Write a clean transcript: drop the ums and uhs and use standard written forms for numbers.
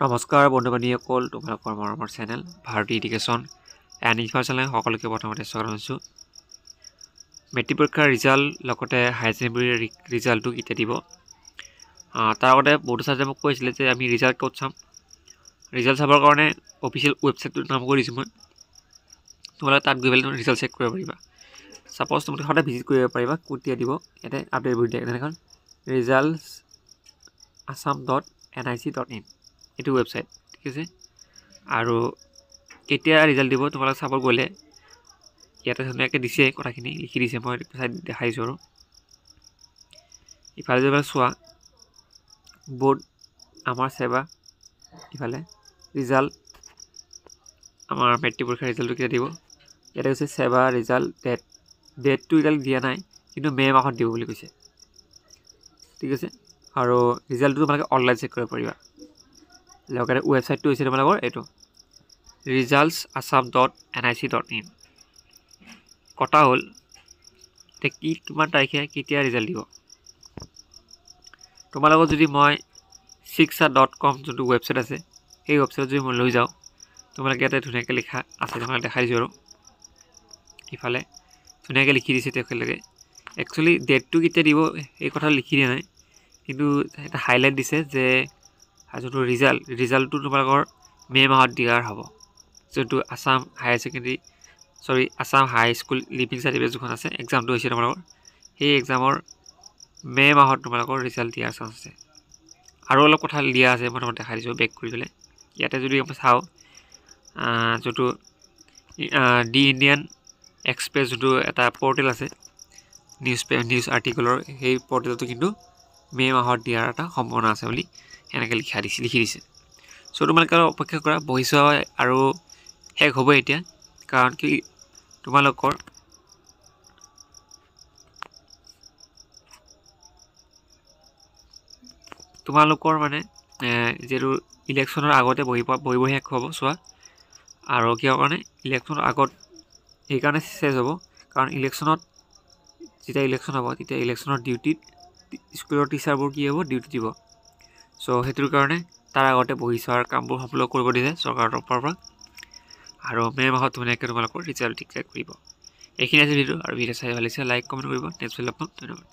নমস্কাৰ বন্ধু-বান্ধৱীসকল, তোমালোকৰ মৰমৰ channel Bharati education and information সকলোকে প্ৰথমতে স্বাগতম জনাইছোঁ। মেট্ৰিক পৰীক্ষাৰ ৰিজাল্ট লগতে হায়াৰ ছেকেণ্ডেৰী ৰিজাল্টটো কেতিয়া দিব, তাৰ আগতে বহুতো ছাৰে মোক কৈছিলে যে আমি ৰিজাল্ট ক'ত চাম। ৰিজাল্ট চাবৰ কাৰণে অফিচিয়েল ৱেবছাইটটোৰ নাম কৰি দিছোঁ মই। তোমালোকে তাত গৈ পেলাই ৰিজাল্ট চেক কৰিব পাৰিবা। ছাপ'জ তোমালোকে সদায় ভিজিট কৰিব পাৰিবা কেতিয়া দিব, ইয়াতে আপডেট কৰি দিয়ে। যেনেকৈ resultsassam.nic.in এইটো ৱেবছাইট, ঠিক আছে। আৰু কেতিয়া ৰিজাল্ট দিব তোমালোকে চাব গ'লে ইয়াতে ধুনীয়াকৈ দিছে, কথাখিনি লিখি দিছে, মই দেখাই দিছোঁ। আৰু ইফালে যদি চোৱা বৰ্ড আমাৰ সেৱা, ইফালে ৰিজাল্ট আমাৰ মেট্ৰিক পৰীক্ষাৰ ৰিজাল্টটো কেতিয়া দিব, ইয়াতে কৈছে সেৱা ৰিজাল্ট ডেটটো এতিয়ালৈকে দিয়া নাই, কিন্তু মে' মাহত দিব বুলি কৈছে, ঠিক আছে। আৰু ৰিজাল্টটো তোমালোকে অনলাইন চেক কৰিব পাৰিবা। লগতে ৱেবছাইটটো হৈছে তোমালোকৰ এইটো resultsassam.nic.in। কথা হ'ল এতিয়া কিমান তাৰিখে কেতিয়া ৰিজাল্ট দিব। তোমালোকৰ যদি মই shiksha.com যোনটো ৱেবছাইট আছে, সেই ৱেবছাইটত যদি মই লৈ যাওঁ, তোমালোকে ইয়াতে ধুনীয়াকৈ লিখা আছে, তোমালোকে দেখাই দিছোঁ। আৰু ইফালে ধুনীয়াকৈ লিখি দিছে তেখেতলোকে। একচুৱেলি ডেটটো কেতিয়া দিব এই কথা লিখি দিয়া নাই, কিন্তু এটা হাইলাইট দিছে যে যোনটো ৰিজাল্টটো তোমালোকৰ মে' মাহত দিয়াৰ হ'ব। যোনটো আছাম হাই স্কুল লিভিং চাৰ্টিফিকেট যোনখন আছে, এক্সামটো হৈছে তোমালোকৰ, সেই এক্সামৰ মে' মাহত তোমালোকৰ ৰিজাল্ট দিয়াৰ চান্স আছে। আৰু অলপ কথা দিয়া আছে, মই তোমাক দেখাই দিছোঁ বেক কৰি পেলাই। ইয়াতে যদি আমি চাওঁ যোনটো দি ইণ্ডিয়ান এক্সপ্ৰেছ যোনটো এটা পৰ্টেল আছে নিউজ আৰ্টিকলৰ, সেই পৰ্টেলটো কিন্তু মে' মাহত দিয়াৰ এটা সম্ভাৱনা আছে বুলি এনেকৈ লিখি দিছে। চ' তোমালোকে অপেক্ষা কৰা, বহি চোৱা, আৰু শেষ হ'ব এতিয়া। কাৰণ কি তোমালোকৰ মানে যিহেতু ইলেকশ্যনৰ আগতে বহি শেষ হ'ব চোৱা। আৰু কিয় কাৰণে ইলেকশ্যনৰ আগত সেইকাৰণে চেঞ্জ হ'ব, কাৰণ ইলেকশ্যনত যেতিয়া ইলেকশ্যন হ'ব তেতিয়া ইলেকশ্যনৰ ডিউটিত স্কুলৰ টিচাৰবোৰ কি হ'ব, ডিউটি দিব। চ' সেইটোৰ কাৰণে তাৰ আগতে বহি চোৱাৰ কামবোৰ সম্পূৰ্ণ কৰিব দিছে চৰকাৰৰ তৰফৰ পৰা। আৰু মে' মাহত ধুনীয়াকৈ তোমালোকৰ ৰিজাল্ট ডিক্লেয়াৰ কৰিব। এইখিনি আছে ভিডিঅ', আৰু ভিডিঅ' চাই ভাল লাগিছে লাইক কমেণ্ট কৰিব। নেক্সট ভিডিঅ'ত লগ পাম, ধন্যবাদ।